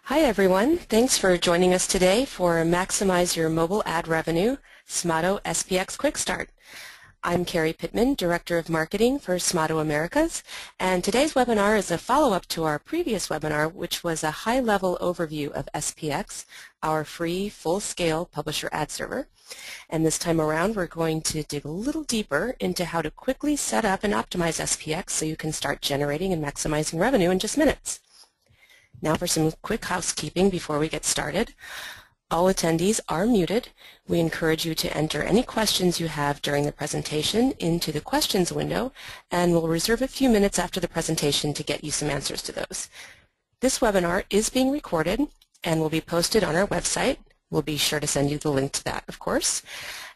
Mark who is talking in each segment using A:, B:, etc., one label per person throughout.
A: Hi everyone, thanks for joining us today for Maximize Your Mobile Ad Revenue, Smaato SPX Quick Start. I'm Carrie Pittman, Director of Marketing for Smaato Americas, and today's webinar is a follow-up to our previous webinar, which was a high-level overview of SPX, our free, full-scale publisher ad server. And this time around, we're going to dig a little deeper into how to quickly set up and optimize SPX so you can start generating and maximizing revenue in just minutes. Now for some quick housekeeping before we get started. All attendees are muted. We encourage you to enter any questions you have during the presentation into the questions window, and we'll reserve a few minutes after the presentation to get you some answers to those. This webinar is being recorded and will be posted on our website. We'll be sure to send you the link to that, of course.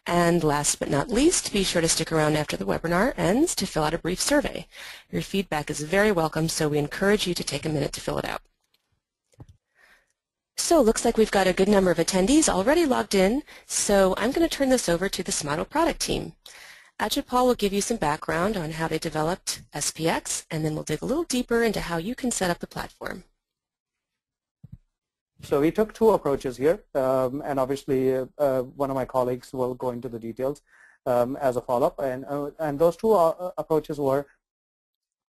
A: And last but not least, be sure to stick around after the webinar ends to fill out a brief survey. Your feedback is very welcome, so we encourage you to take a minute to fill it out. So it looks like we've got a good number of attendees already logged in, so I'm going to turn this over to the Smaato product team. Ajit will give you some background on how they developed SPX, and then we'll dig a little deeper into how you can set up the platform.
B: So we took two approaches here, and obviously one of my colleagues will go into the details as a follow-up. And those two approaches were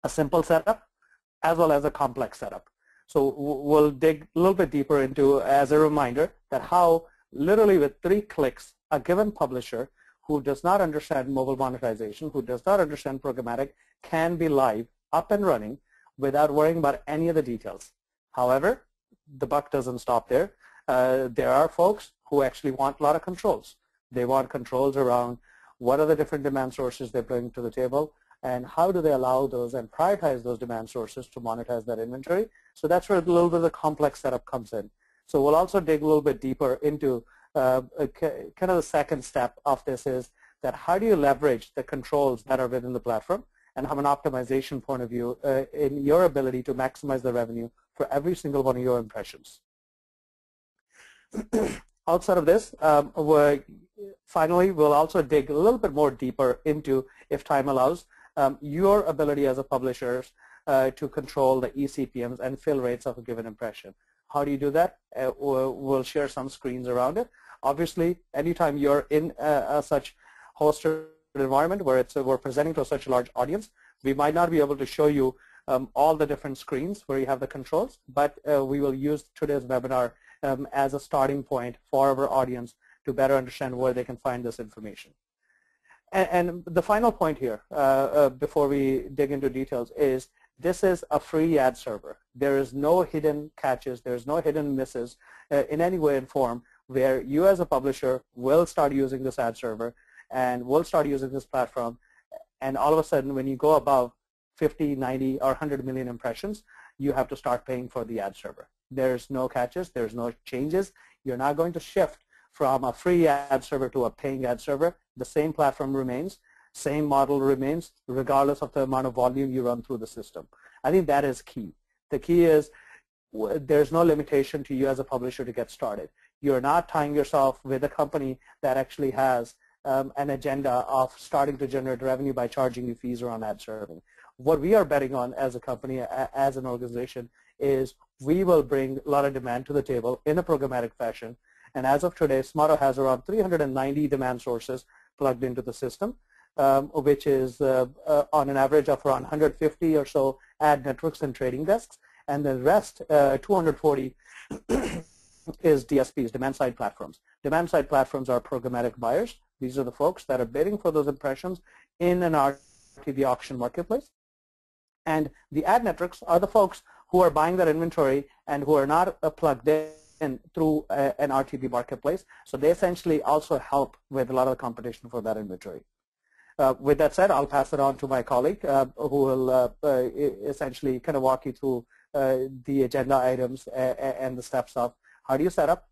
B: a simple setup as well as a complex setup. So we'll dig a little bit deeper into, as a reminder, that how literally with 3 clicks, a given publisher who does not understand mobile monetization, who does not understand programmatic, can be live, up and running, without worrying about any of the details. However, the buck doesn't stop there. There are folks who actually want a lot of controls. They want controls around what are the different demand sources they bring to the table, and how do they allow those and prioritize those demand sources to monetize that inventory. So that's where a little bit of the complex setup comes in. So we'll also dig a little bit deeper into kind of the second step of this is that how do you leverage the controls that are within the platform and have an optimization point of view in your ability to maximize the revenue for every single one of your impressions. Outside of this, finally, we'll also dig a little bit more deeper into, if time allows, your ability as a publisher to control the eCPMs and fill rates of a given impression. How do you do that? We'll share some screens around it. Obviously, anytime you're in such hosted environment where we're presenting to such a large audience, we might not be able to show you all the different screens where you have the controls, but we will use today's webinar as a starting point for our audience to better understand where they can find this information. And the final point here, before we dig into details, is this is a free ad server. There is no hidden catches. There's no hidden misses in any way and form where you as a publisher will start using this ad server and will start using this platform, and all of a sudden when you go above 50, 90, or 100 million impressions, you have to start paying for the ad server. There's no catches. There's no changes. You're not going to shift from a free ad server to a paying ad server. The same platform remains, same model remains, regardless of the amount of volume you run through the system. I think that is key. The key is there's no limitation to you as a publisher to get started. You're not tying yourself with a company that actually has an agenda of starting to generate revenue by charging you fees around ad serving. What we are betting on as a company, as an organization, is we will bring a lot of demand to the table in a programmatic fashion. And as of today, Smaato has around 390 demand sources plugged into the system, which is on an average of around 150 or so ad networks and trading desks. And the rest, 240, is DSPs, demand-side platforms. Demand-side platforms are programmatic buyers. These are the folks that are bidding for those impressions in an RTB auction marketplace. And the ad networks are the folks who are buying that inventory and who are not plugged in through an RTB marketplace. So they essentially also help with a lot of the competition for that inventory. With that said, I'll pass it on to my colleague who will essentially kind of walk you through the agenda items and the steps of how do you set up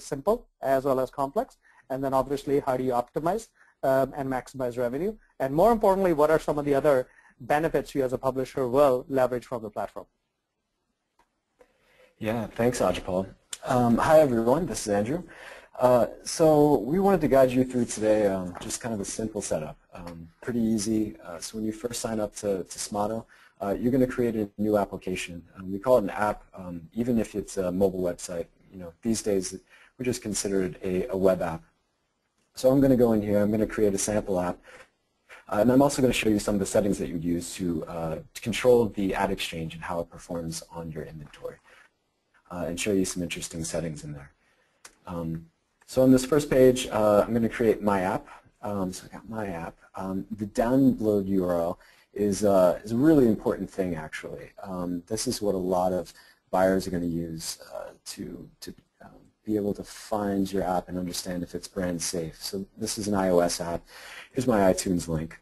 B: simple as well as complex, and then obviously how do you optimize and maximize revenue, and more importantly, what are some of the other benefits you as a publisher will leverage from the platform.
C: Yeah, thanks, Ajipal. Hi, everyone. This is Andrew. So we wanted to guide you through today just kind of a simple setup. Pretty easy. So when you first sign up to Smaato, you're going to create a new application. We call it an app, even if it's a mobile website. These days we just consider it a web app. So I'm going to go in here. I'm going to create a sample app. And I'm also going to show you some of the settings that you would use to control the ad exchange and how it performs on your inventory, and show you some interesting settings in there. So on this first page, I'm going to create my app. So I got my app. The download URL is a really important thing, actually. This is what a lot of buyers are going to use to be able to find your app and understand if it's brand safe. So this is an iOS app. Here's my iTunes link.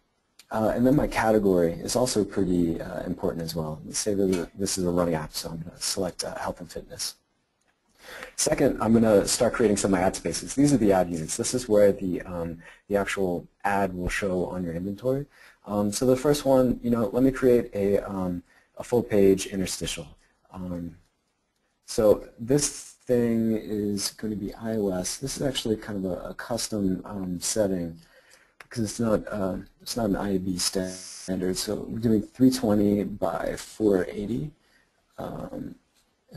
C: And then my category is also pretty important as well. Let's say that this is a running app, so I'm going to select health and fitness. Second, I'm going to start creating some of my ad spaces. These are the ad units. This is where the actual ad will show on your inventory. So the first one, let me create a full page interstitial. So this thing is going to be iOS. This is actually kind of a custom setting because it's not an IAB standard. So we're doing 320 by 480, and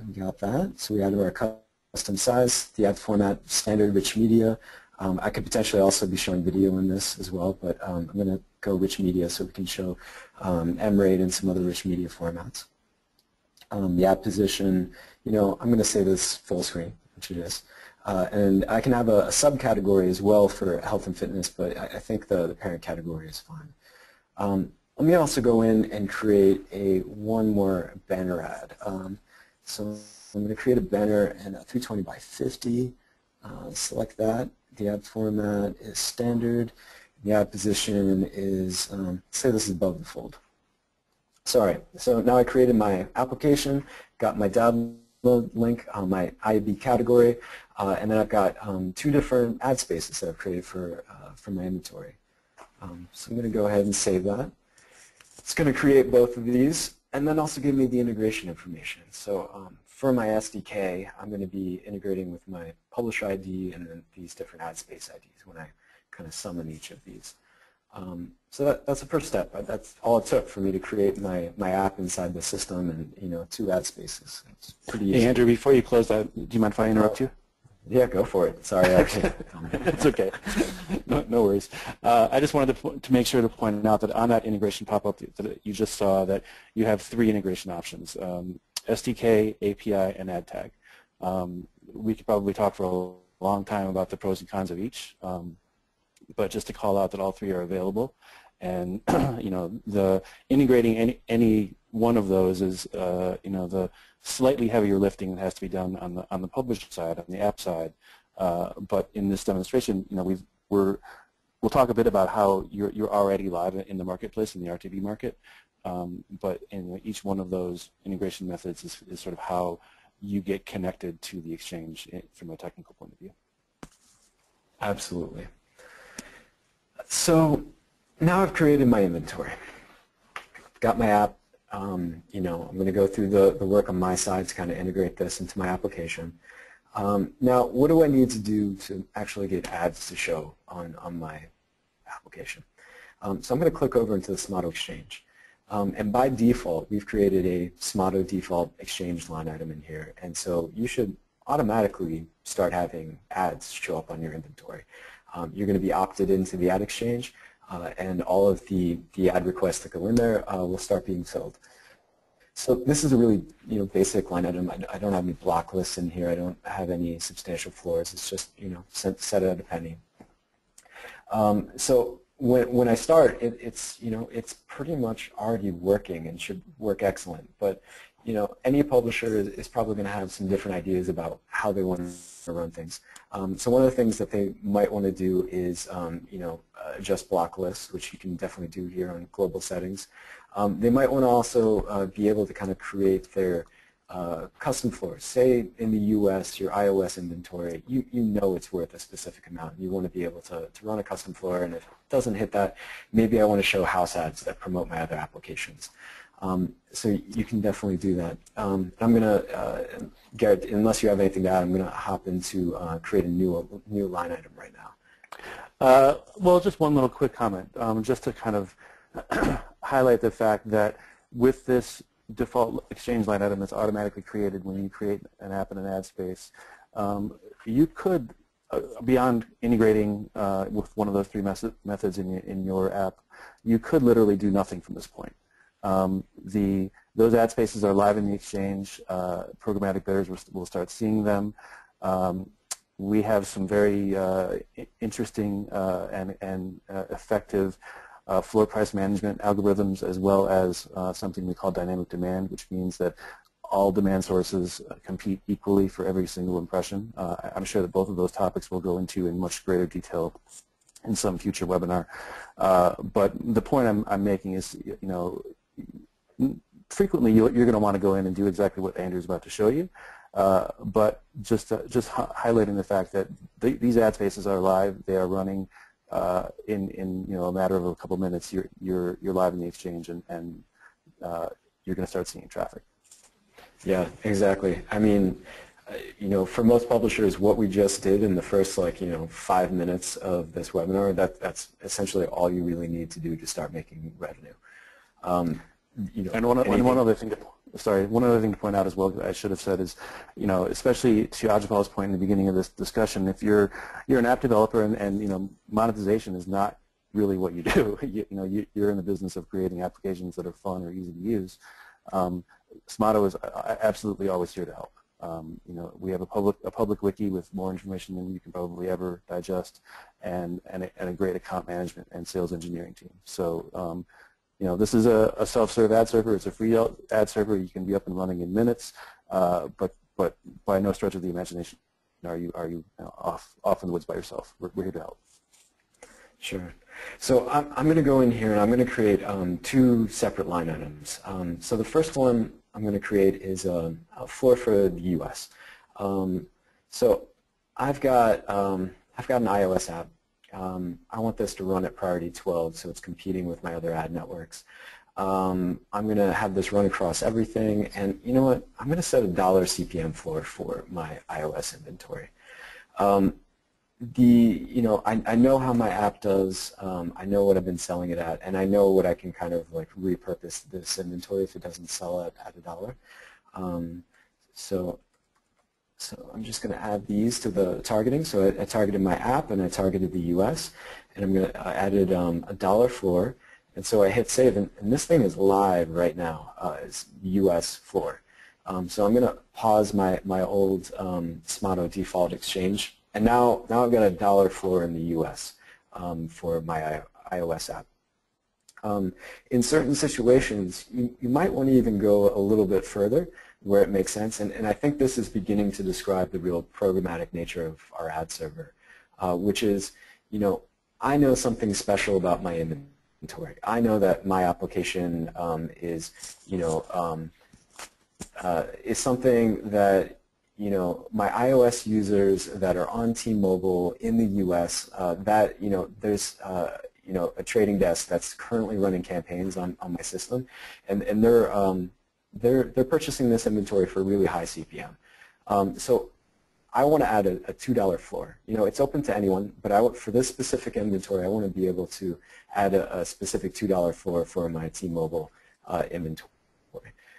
C: we got that. So we added our custom size, the ad format, standard rich media. I could potentially also be showing video in this as well, but I'm going to go rich media so we can show M-rate and some other rich media formats. The ad position, I'm going to say this full screen, which it is. And I can have a subcategory as well for health and fitness, but I think the parent category is fine. Let me also go in and create one more banner ad. So I'm going to create a banner and a 320 by 50. Select that. The ad format is standard. The ad position is, say this is above the fold. Sorry. So now I created my application, got my download link on my IAB category, and then I've got two different ad spaces that I've created for my inventory. So I'm going to go ahead and save that. It's going to create both of these and then also give me the integration information. So for my SDK, I'm going to be integrating with my publisher ID and then these different ad space IDs when I kind of summon each of these. So that's the first step. That's all it took for me to create my app inside the system and two ad spaces. It's pretty easy.
D: Hey Andrew, before you close that, do you mind if I interrupt you?
C: Yeah, go for it. Sorry.
D: It's okay. No worries. I just wanted to make sure to point out that on that integration pop-up that you just saw that you have three integration options, SDK, API, and ad tag. We could probably talk for a long time about the pros and cons of each, but just to call out that all three are available. And the integrating any one of those is the slightly heavier lifting that has to be done on the publisher side, on the app side. But in this demonstration, we'll talk a bit about how you're already live in the marketplace, in the RTB market. But in each one of those integration methods is sort of how you get connected to the exchange from a technical point of view.
C: Absolutely. So now I've created my inventory. Got my app. I'm going to go through the work on my side to kind of integrate this into my application. Now, what do I need to do to actually get ads to show on my application? So I'm going to click over into the Smaato Exchange. And by default, we've created a Smaato default exchange line item in here. And so you should automatically start having ads show up on your inventory. You're going to be opted into the ad exchange. And all of the ad requests that go in there will start being filled. So this is a really basic line item. I don't have any block lists in here. I don't have any substantial floors. It's just set at a penny. So when I start, it's pretty much already working and should work excellent. But any publisher is probably going to have some different ideas about how they want to run things. So one of the things that they might want to do is adjust block lists, which you can definitely do here on global settings. They might want to also be able to kind of create their custom floors. Say in the US, your iOS inventory, you know it's worth a specific amount. You want to be able to run a custom floor, and if it doesn't hit that, maybe I want to show house ads that promote my other applications. So you can definitely do that. I'm going to, Garrett, unless you have anything to add, I'm going to hop into create a new line item right now.
D: Well, just one little quick comment, just to kind of highlight the fact that with this default exchange line item that's automatically created when you create an app in an ad space, you could, beyond integrating with one of those three methods in your app, you could literally do nothing from this point. Those ad spaces are live in the exchange. Programmatic bidders will start seeing them. We have some very interesting and effective floor price management algorithms, as well as something we call dynamic demand, which means that all demand sources compete equally for every single impression. I'm sure that both of those topics we'll go into in much greater detail in some future webinar. But the point I'm making is, frequently you're going to want to go in and do exactly what Andrew's about to show you. But just highlighting the fact that these ad spaces are live, they are running in a matter of a couple minutes. You're live in the exchange, and you're going to start seeing traffic.
C: Yeah, exactly. I mean, for most publishers, what we just did in the first 5 minutes of this webinar, that's essentially all you really need to do to start making revenue.
D: And one other thing to point out as well, I should have said, is, especially to Ajapal's point in the beginning of this discussion, if you're an app developer and monetization is not really what you do, you're in the business of creating applications that are fun or easy to use. Smaato is absolutely always here to help. We have a public wiki with more information than you can probably ever digest, and a great account management and sales engineering team. So this is a self-serve ad server. It's a free ad server. You can be up and running in minutes, but by no stretch of the imagination are you off in the woods by yourself. We're here to help.
C: Sure. So I'm going to go in here and I'm going to create 2 separate line items. So the first one I'm going to create is a floor for the U.S. So I've got an iOS app. I want this to run at priority 12, so it's competing with my other ad networks. I'm going to have this run across everything, and you know what? I'm going to set a $1 CPM floor for my iOS inventory. I know how my app does. I know what I've been selling it at, and I know what I can kind of repurpose this inventory if it doesn't sell at $1. So I'm just going to add these to the targeting. So I targeted my app and I targeted the U.S. and I'm going to added a $1 floor, and so I hit save, and this thing is live right now. It's U.S. floor. So I'm going to pause my old Smaato default exchange. And now I've got a $1 floor in the U.S. For my iOS app. In certain situations, you might want to even go a little bit further where it makes sense, and I think this is beginning to describe the real programmatic nature of our ad server, which is, I know something special about my inventory. I know that my application is something that my iOS users that are on T-Mobile in the U.S. That there's a trading desk that's currently running campaigns on my system, and they're purchasing this inventory for a really high CPM. So I want to add a $2 floor. It's open to anyone, but for this specific inventory, I want to be able to add a specific $2 floor for my T-Mobile inventory.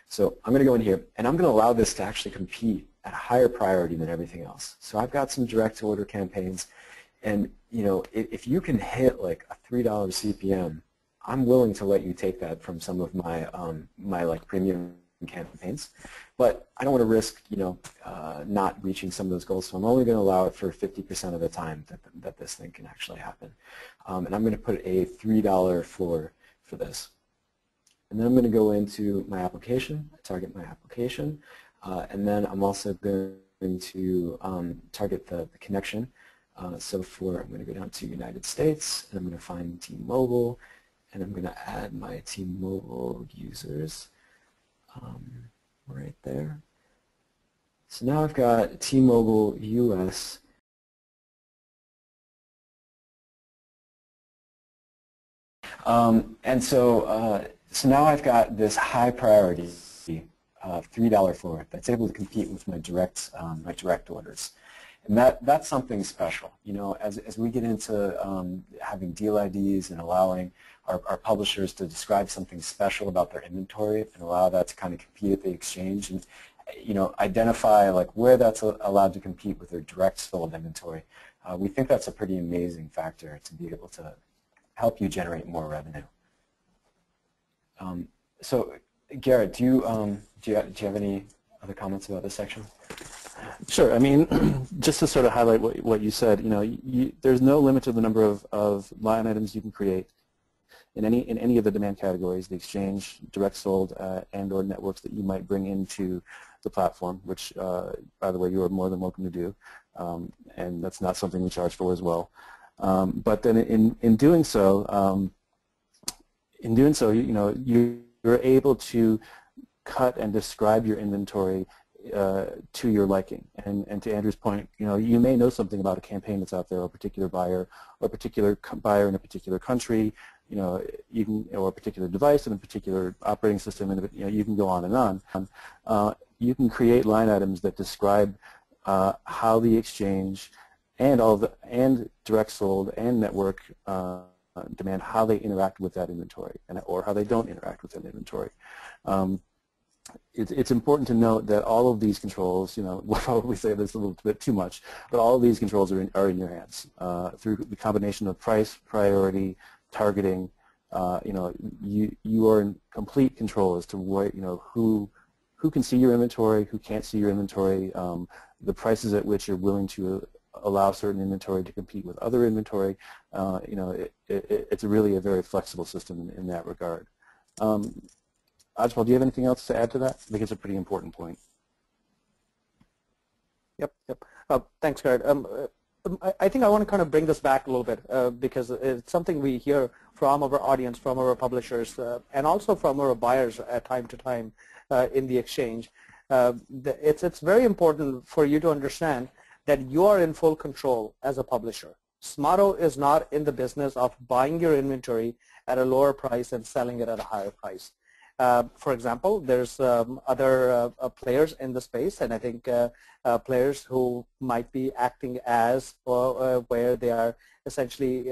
C: So I'm going to go in here, and I'm going to allow this to actually compete at a higher priority than everything else. So I've got some direct-to-order campaigns, and if you can hit like a $3 CPM, I'm willing to let you take that from some of my my premium campaigns. But I don't want to risk not reaching some of those goals, so I'm only going to allow it for 50% of the time that this thing can actually happen. And I'm going to put a $3 floor for this. And then I'm going to go into my application, target my application, and then I'm also going to target the connection. I'm going to go down to United States, and I'm going to find T-Mobile, and I'm going to add my T-Mobile users right there. So now I've got T-Mobile US. So now I've got this high priority $3 floor that's able to compete with my direct orders. And that's something special. You know, as we get into having deal IDs and allowing our publishers to describe something special about their inventory and allow that to kind of compete at the exchange and, you know, identify like where that's allowed to compete with their direct sold inventory. We think that's a pretty amazing factor to be able to help you generate more revenue. So, Garrett, do you have any other comments about this section?
D: Sure. I mean, just to sort of highlight what you said, you know, there's no limit to the number of line items you can create in any of the demand categories, the exchange, direct sold, and/or networks that you might bring into the platform, which, by the way, you are more than welcome to do, and that's not something we charge for as well. But then in doing so, you know, you're able to cut and describe your inventory to your liking. And to Andrew's point, you know, you may know something about a campaign that's out there, or a particular buyer, or a particular buyer in a particular country, you know, you can, or a particular device in a particular operating system, and you know, you can go on and on. You can create line items that describe how the exchange and direct sold and network demand, how they interact with that inventory, or how they don't interact with that inventory. It's important to note that all of these controls, you know, we'll probably say this a little bit too much, but all of these controls are in your hands through the combination of price, priority, targeting. You know, you are in complete control as to what, you know, who can see your inventory, who can't see your inventory, the prices at which you're willing to allow certain inventory to compete with other inventory. You know, it's really a very flexible system in that regard. Ajmal, do you have anything else to add to that? I think it's a pretty important point.
B: Yep. Thanks, Garrett. I think I want to kind of bring this back a little bit because it's something we hear from our audience, from our publishers, and also from our buyers at time to time in the exchange. It's very important for you to understand that you are in full control as a publisher. Smaato is not in the business of buying your inventory at a lower price and selling it at a higher price. For example, there's other players in the space, and I think players who might be acting as where they are essentially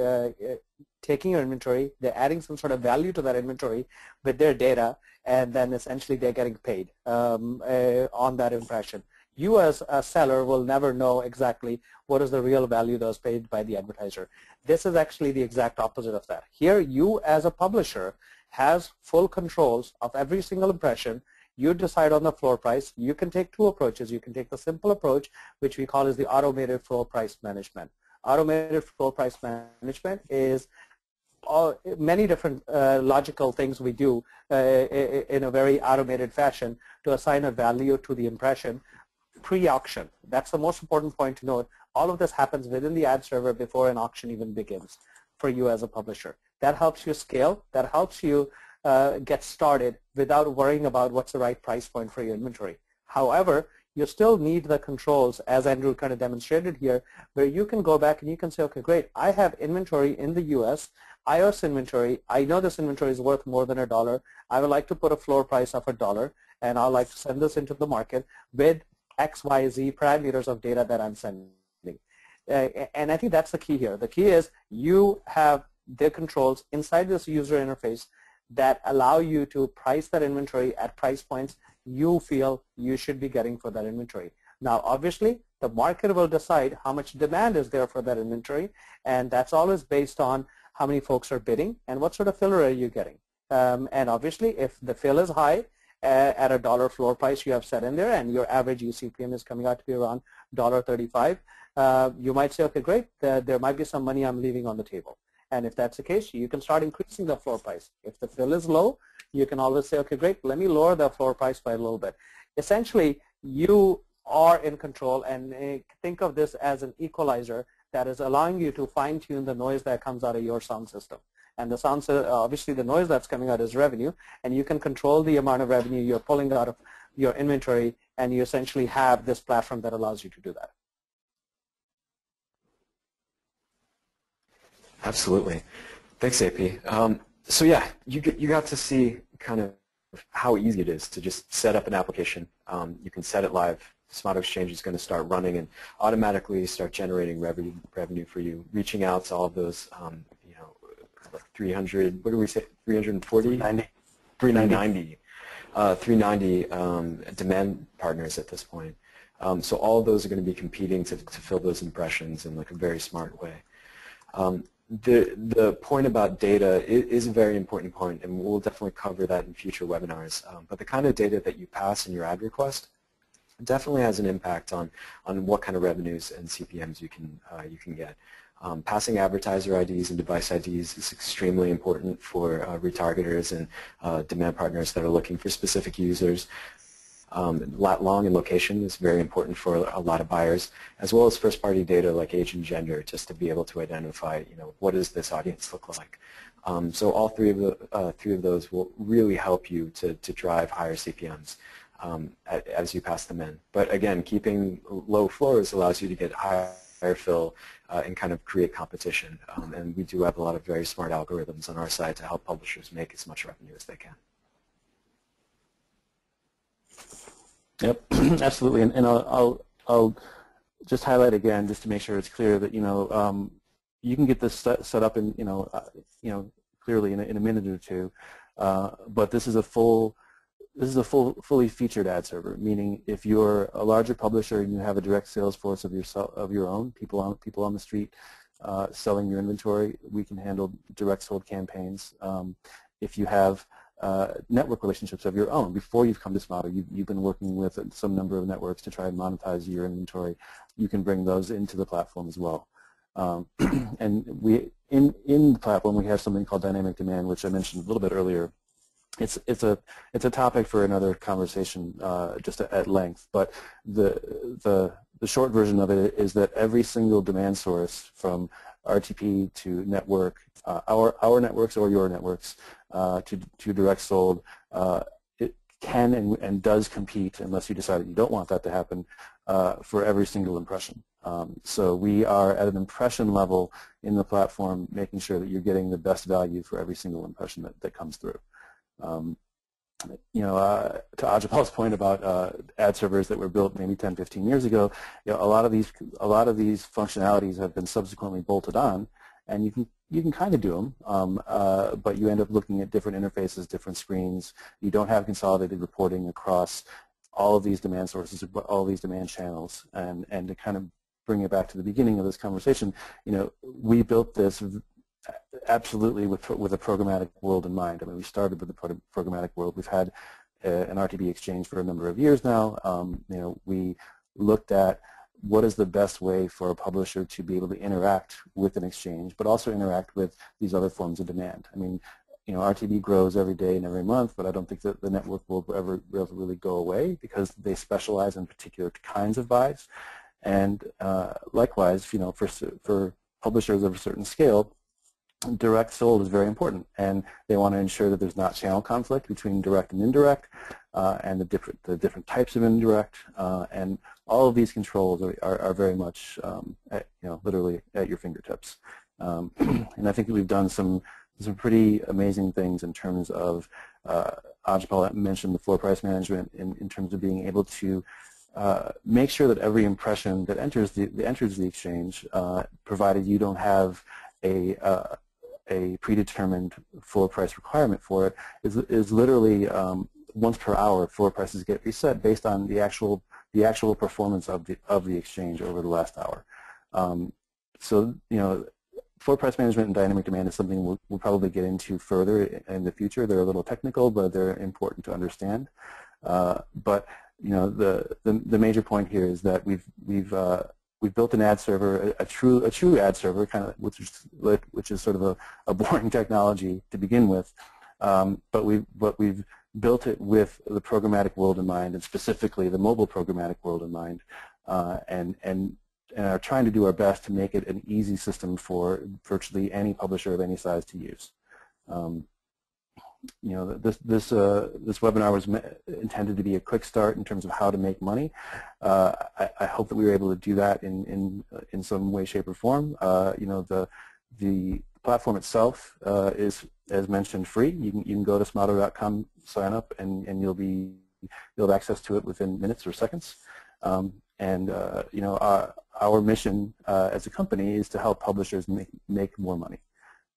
B: taking your inventory, they're adding some sort of value to that inventory with their data, and then essentially they're getting paid on that impression. You as a seller will never know exactly what is the real value that was paid by the advertiser. This is actually the exact opposite of that. Here, you as a publisher has full controls of every single impression. You decide on the floor price. You can take two approaches. You can take the simple approach, which we call as the automated floor price management. Automated floor price management is many different logical things we do in a very automated fashion to assign a value to the impression pre-auction. That's the most important point to note. All of this happens within the ad server before an auction even begins for you as a publisher. That helps you scale. That helps you get started without worrying about what's the right price point for your inventory. However, you still need the controls, as Andrew kind of demonstrated here, where you can go back and you can say, okay, great, I have inventory in the US, iOS inventory. I know this inventory is worth more than $1. I would like to put a floor price of $1, and I'd like to send this into the market with X, Y, Z parameters of data that I'm sending. And I think that's the key here. The key is you have the controls inside this user interface that allow you to price that inventory at price points you feel you should be getting for that inventory. Now, obviously, the market will decide how much demand is there for that inventory, and that's always based on how many folks are bidding and what sort of filler are you getting. And obviously, if the fill is high, at $1 floor price you have set in there, and your average eCPM is coming out to be around $1.35, you might say, okay, great, there might be some money I'm leaving on the table. And if that's the case, you can start increasing the floor price. If the fill is low, you can always say, okay, great, let me lower the floor price by a little bit. Essentially, you are in control, and think of this as an equalizer that is allowing you to fine-tune the noise that comes out of your sound system. And the sound, obviously the noise that's coming out is revenue, and you can control the amount of revenue you're pulling out of your inventory, and you essentially have this platform that allows you to do that.
C: Absolutely. Thanks, AP. So yeah, you got to see kind of how easy it is to just set up an application. You can set it live Smaato Exchange is going to start running and automatically start generating revenue for you, reaching out to all of those, 300, what do we say, 340? 390 demand partners at this point. So all of those are going to be competing to fill those impressions in like a very smart way. The point about data is a very important point, and we'll definitely cover that in future webinars. But the kind of data that you pass in your ad request definitely has an impact on what kind of revenues and CPMs you can get. Passing advertiser IDs and device IDs is extremely important for retargeters and demand partners that are looking for specific users. Lat long and location is very important for a lot of buyers, as well as first-party data like age and gender, just to be able to identify, what does this audience look like. So all three of those will really help you to drive higher CPMs as you pass them in. But again, keeping low floors allows you to get higher fill and kind of create competition. And we do have a lot of very smart algorithms on our side to help publishers make as much revenue as they can.
D: Yep, absolutely, and I'll just highlight again, just to make sure it's clear that you can get this set up in clearly in a minute or two, but this is a fully featured ad server. Meaning, if you're a larger publisher and you have a direct sales force of your own, people on the street selling your inventory, we can handle direct sold campaigns. If you have network relationships of your own. Before you've come to Smaato, you've been working with some number of networks to try and monetize your inventory. You can bring those into the platform as well. And in the platform we have something called dynamic demand, which I mentioned a little bit earlier. It's a topic for another conversation just at length, but the short version of it is that every single demand source, from RTP to network, our networks or your networks, to direct sold, it can and does compete, unless you decide that you don't want that to happen, for every single impression. So we are at an impression level in the platform, making sure that you're getting the best value for every single impression that comes through. To Ajapal's point about ad servers that were built maybe 10, 15 years ago, a lot of these functionalities have been subsequently bolted on, and you can kind of do them, but you end up looking at different interfaces, different screens. You don't have consolidated reporting across all of these demand sources, all of these demand channels, and to kind of bring it back to the beginning of this conversation, we built this absolutely with a programmatic world in mind. I mean, we started with the programmatic world. We've had an RTB exchange for a number of years now. We looked at what is the best way for a publisher to be able to interact with an exchange, but also interact with these other forms of demand. I mean, RTB grows every day and every month, but I don't think that the network will ever really go away, because they specialize in particular kinds of buys. And likewise, for publishers of a certain scale, direct sold is very important, and they want to ensure that there's not channel conflict between direct and indirect, and the different types of indirect, and all of these controls are very much literally at your fingertips. And I think that we've done some pretty amazing things in terms of Ajapal mentioned the floor price management in terms of being able to make sure that every impression that enters the exchange, provided you don't have a predetermined floor price requirement for it, is literally once per hour floor prices get reset based on the actual performance of the exchange over the last hour. So floor price management and dynamic demand is something we'll probably get into further in the future. They're a little technical, but they're important to understand. But the major point here is that we've built an ad server, a true ad server, kind of, which is sort of a boring technology to begin with, but we've built it with the programmatic world in mind, and specifically the mobile programmatic world in mind, and are trying to do our best to make it an easy system for virtually any publisher of any size to use. This webinar was intended to be a quick start in terms of how to make money. I hope that we were able to do that in some way, shape, or form. The platform itself is, as mentioned, free. You can go to smaato.com, sign up, and you'll have access to it within minutes or seconds. Our mission as a company is to help publishers make more money.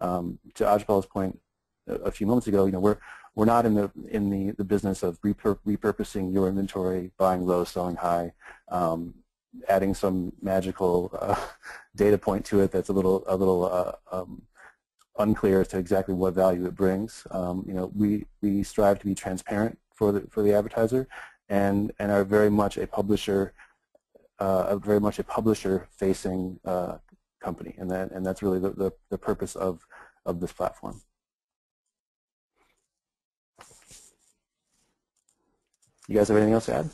D: To Ajpal's point a few moments ago, we're not in the business of repurposing your inventory, buying low, selling high, adding some magical data point to it that's a little unclear as to exactly what value it brings. We strive to be transparent for the advertiser, and are very much a publisher-facing company, and that's really the purpose of this platform. You guys have anything else to add?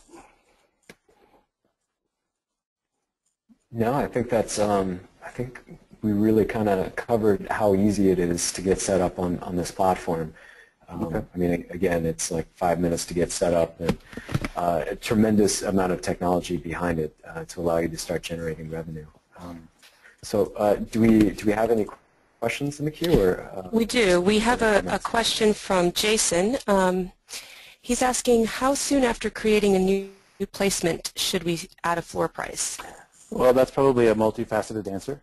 C: No, I think that's. I think we really kind of covered how easy it is to get set up on this platform.
D: Okay.
C: I mean, again, it's like 5 minutes to get set up, and a tremendous amount of technology behind it to allow you to start generating revenue. Do we have any questions in the queue? Or
A: we do. We have a question from Jason. He's asking, how soon after creating a new placement should we add a floor price?
D: Well, that's probably a multifaceted answer.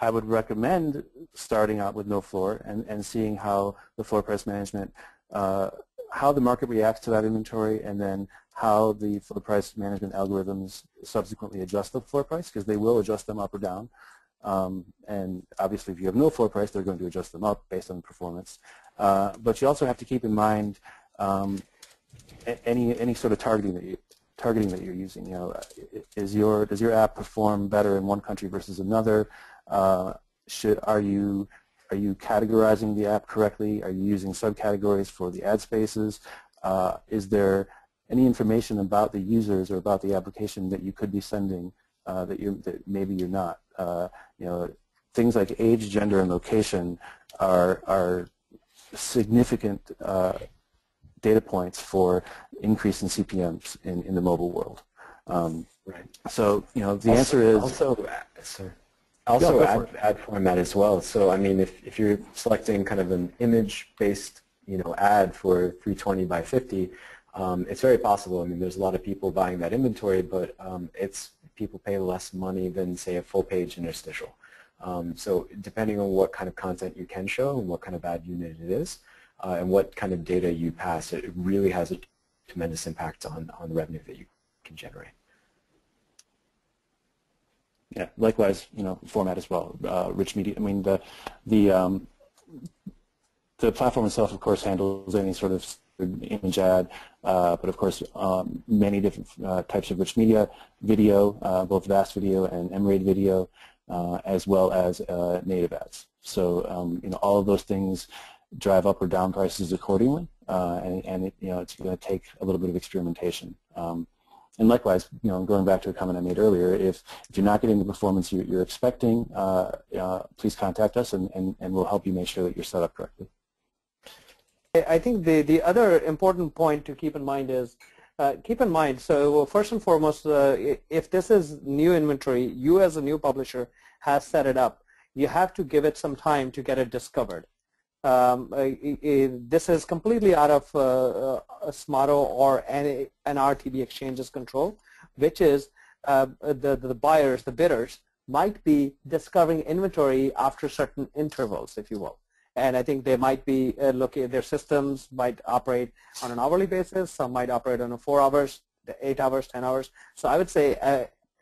D: I would recommend starting out with no floor and seeing how the floor price management, how the market reacts to that inventory, and then how the floor price management algorithms subsequently adjust the floor price, because they will adjust them up or down. And obviously, if you have no floor price, they're going to adjust them up based on performance. But you also have to keep in mind any sort of targeting that you're using. Does your app perform better in one country versus another? Are you categorizing the app correctly? Are you using subcategories for the ad spaces? Is there any information about the users or about the application that you could be sending that maybe you're not? Things like age, gender, and location are significant data points for increase in CPMs in the mobile world.
C: Right.
D: So the answer is
C: also ad format as well. So I mean, if you're selecting kind of an image-based ad for 320 by 50, it's very possible. I mean, there's a lot of people buying that inventory, but people pay less money than, say, a full-page interstitial. So depending on what kind of content you can show and what kind of ad unit it is, and what kind of data you pass, it really has a tremendous impact on the revenue that you can generate.
D: Yeah, likewise, format as well. Rich media. I mean, the platform itself, of course, handles any sort of image ad, but of course, many different types of rich media, video, both VAST video and MRAID video, as well as native ads. So, all of those things drive up or down prices accordingly, and it's going to take a little bit of experimentation. And likewise, going back to a comment I made earlier, if you're not getting the performance you're expecting, please contact us, and we'll help you make sure that you're set up correctly.
B: I think the other important point to keep in mind is, so first and foremost, if this is new inventory, you as a new publisher has set it up, you have to give it some time to get it discovered. This is completely out of Smaato or an RTB exchange's control, which is the buyers, the bidders, might be discovering inventory after certain intervals, if you will. And I think they might be looking at their systems might operate on an hourly basis, some might operate on a 4 hours, 8 hours, 10 hours. So I would say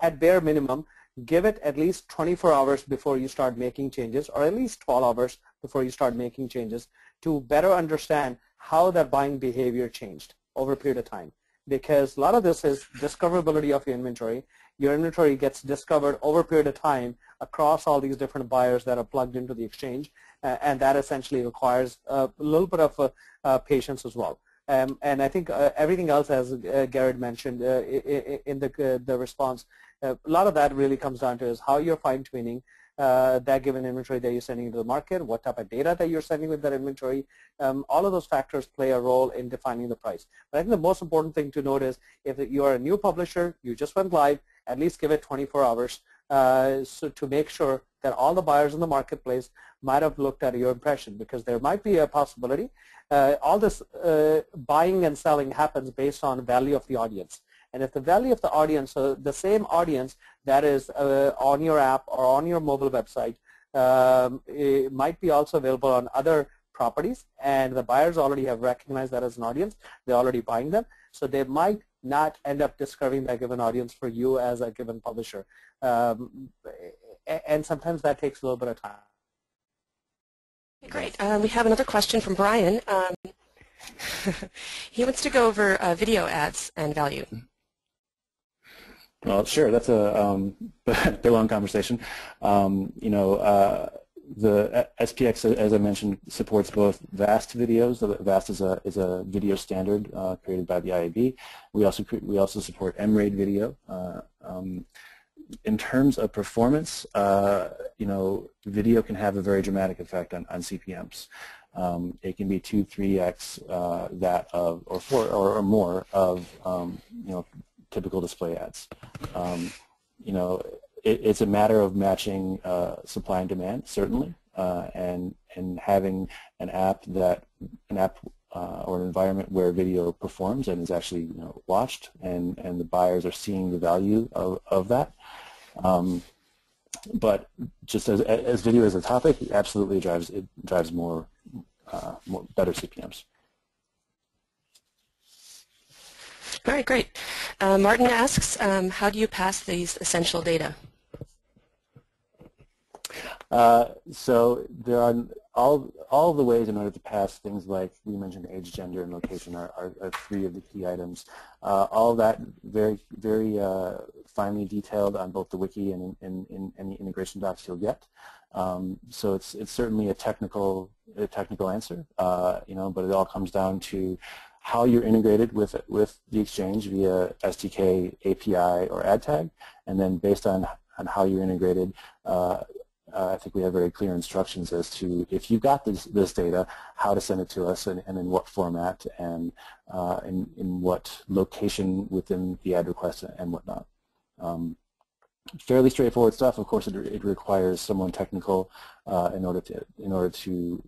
B: at bare minimum, give it at least 24 hours before you start making changes, or at least 12 hours before you start making changes, to better understand how that buying behavior changed over a period of time. Because a lot of this is discoverability of your inventory. Your inventory gets discovered over a period of time across all these different buyers that are plugged into the exchange, and that essentially requires a little bit of patience as well. And I think everything else, as Garrett mentioned in the response, a lot of that really comes down to is how you're fine-tuning that given inventory that you're sending into the market, what type of data that you're sending with that inventory. All of those factors play a role in defining the price. But I think the most important thing to note is if you are a new publisher, you just went live, at least give it 24 hours so to make sure that all the buyers in the marketplace might have looked at your impression, because there might be a possibility. All this buying and selling happens based on value of the audience. And if the value of the audience, so the same audience that is on your app or on your mobile website, it might be also available on other properties, and the buyers already have recognized that as an audience, they're already buying them, so they might not end up discovering that given audience for you as a given publisher. And sometimes that takes a little bit of time.
A: Great. We have another question from Brian. He wants to go over video ads and value.
D: Well, sure. That's a very long conversation. The SPX, as I mentioned, supports both VAST videos. VAST is a video standard created by the IAB. We also support MRAID video. In terms of performance, video can have a very dramatic effect on CPMs. It can be 2-3x that of, or 4 or more of, typical display ads. It's a matter of matching supply and demand, certainly, and having an app or an environment where video performs and is actually watched, and the buyers are seeing the value of that. But just as video as a topic, it absolutely drives more better CPMs.
A: All right, great. Martin asks, how do you pass these essential data?
D: So there are all the ways in order to pass things like we mentioned age, gender, and location are 3 of the key items. All that very finely detailed on both the wiki and in any integration docs you'll get. So it's certainly a technical answer, but it all comes down to how you're integrated with the exchange via SDK, API, or ad tag, and then based on how you're integrated, I think we have very clear instructions as to if you've got this data, how to send it to us, and in what format, and in what location within the ad request and whatnot. Fairly straightforward stuff. Of course, it requires someone technical in order to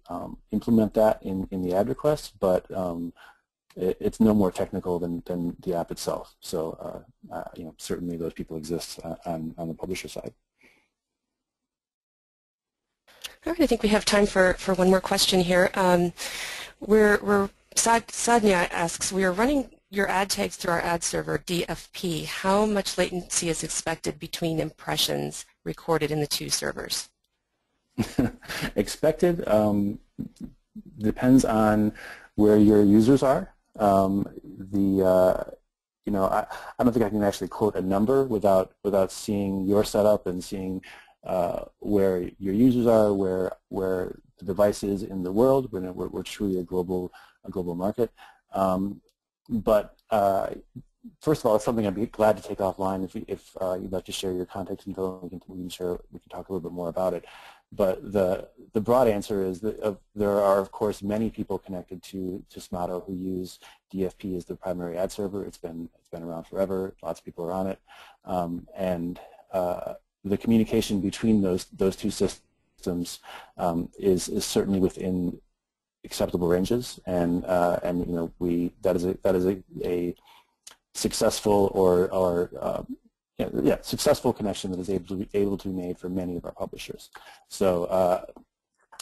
D: implement that in the ad request, but it's no more technical than the app itself. So certainly those people exist on the publisher side.
A: All right, I think we have time for one more question here. Sadnia asks, we are running your ad tags through our ad server, DFP. How much latency is expected between impressions recorded in the 2 servers?
D: Expected depends on where your users are. I don't think I can actually quote a number without seeing your setup and seeing where your users are, where the device is in the world. We're truly a global market. But first of all, it's something I'd be glad to take offline if you'd like to share your contact info. We can talk a little bit more about it. But the broad answer is that there are, of course, many people connected to Smaato who use DFP as their primary ad server. It's been around forever. Lots of people are on it, and the communication between those 2 systems is certainly within acceptable ranges, and that is a successful successful connection that is able to be made for many of our publishers. So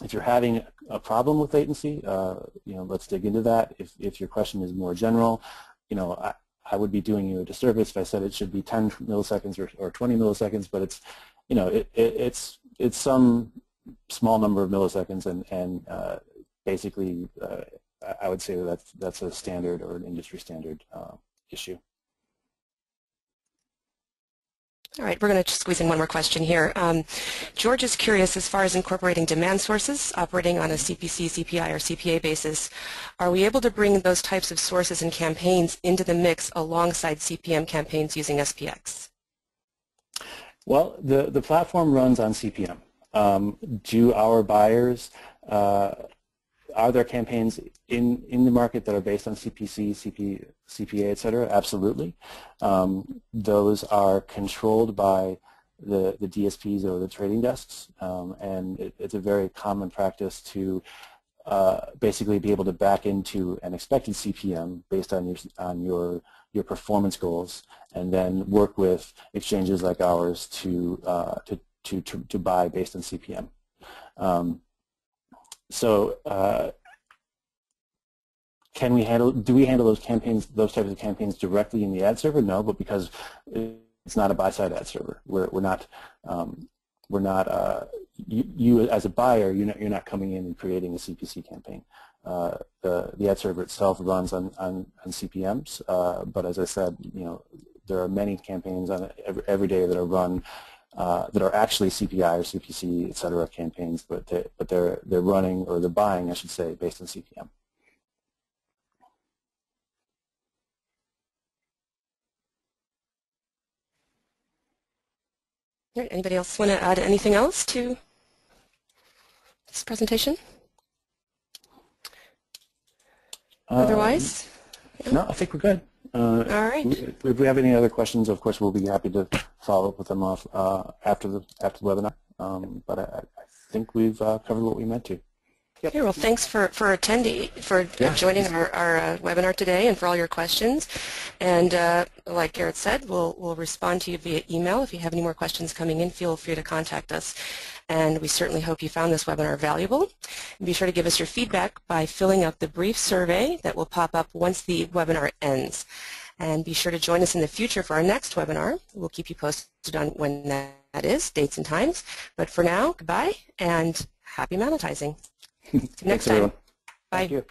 D: if you're having a problem with latency, let's dig into that. If your question is more general, I would be doing you a disservice if I said it should be 10 milliseconds or 20 milliseconds, but it's some small number of milliseconds, and basically I would say that's a standard or an industry standard issue.
A: All right, we're going to squeeze in one more question here. George is curious, as far as incorporating demand sources operating on a CPC, CPI, or CPA basis, are we able to bring those types of sources and campaigns into the mix alongside CPM campaigns using SPX?
D: Well, the platform runs on CPM. Do our buyers, are there campaigns in the market that are based on CPC, CPA, et cetera? Absolutely. Those are controlled by the DSPs or the trading desks, and it's a very common practice to basically be able to back into an expected CPM based on your performance goals, and then work with exchanges like ours to buy based on CPM. Do we handle those campaigns, those types of campaigns directly in the ad server? No, but because it's not a buy-side ad server, we're not. You as a buyer, you're not coming in and creating a CPC campaign. The ad server itself runs on CPMs, but as I said, there are many campaigns on every day that are run that are actually CPI or CPC, et cetera, campaigns, but they're running, or they're buying, I should say, based on CPM.
A: All right, anybody else want to add anything else to this presentation? Otherwise?
D: No, I think we're good.
A: All right.
D: If we have any other questions, of course, we'll be happy to follow up with them after the webinar. But I think we've covered what we meant to.
B: Yep.
A: Okay, well, thanks for joining our webinar today and for all your questions. And like Garrett said, we'll respond to you via email. If you have any more questions coming in, feel free to contact us. And we certainly hope you found this webinar valuable. And be sure to give us your feedback by filling out the brief survey that will pop up once the webinar ends. And be sure to join us in the future for our next webinar. We'll keep you posted on when that is, dates and times. But for now, goodbye and happy monetizing. Next time.
B: Everyone.
A: Bye.
B: Thank you.